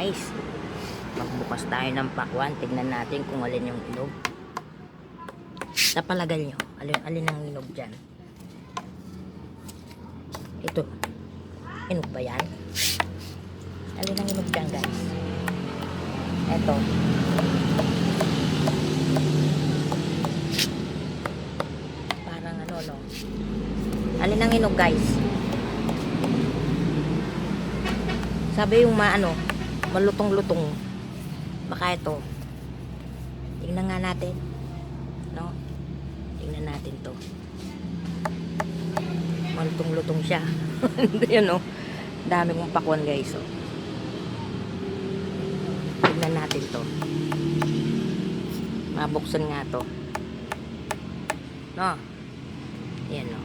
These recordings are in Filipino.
guys, magbukas tayo ng pakwan. Tignan natin kung alin yung inog. Sa palagal nyo, alin ang inog dyan? Ito, inog ba yan? Alin ang inog dyan guys? Ito. Parang ano no. Alin ang inog guys? Sabi yung malutong-lutong. Baka ito. Tingnan nga natin. No? Tingnan natin to. Malutong-lutong siya. Yan o. Dami kong pakwan guys. Oh. Tingnan natin to. Mabuksan nga to. No? Yan o.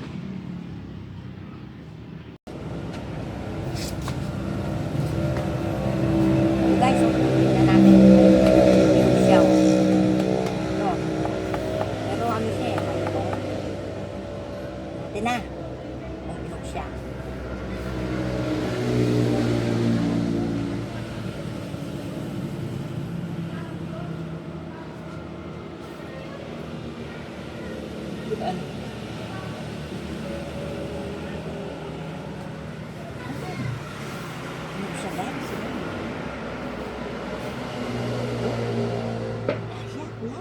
Guys, tingnan natin. Siya o. No? Pero ano siya eh. Natin na. Kung inog siya. Ano? Inog siya guys. Wala.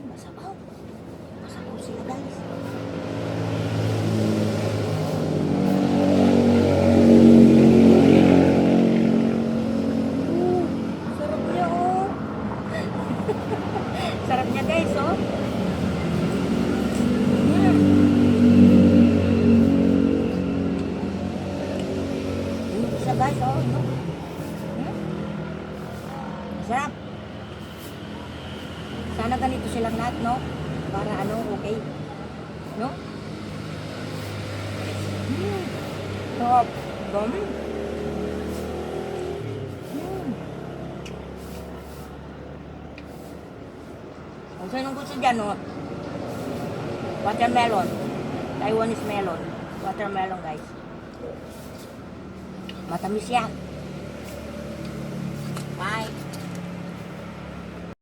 Masabaw. Masabaw sila guys. Sarap niya oh. Sarap niya guys oh. Isa guys oh. Sarap. Sana ganito silang lahat no. Para ano okay. No? Sarap. Dami. Kung sino gusto dyan no. Watermelon. Taiwanese melon. Watermelon guys. Matamis yan. Bye.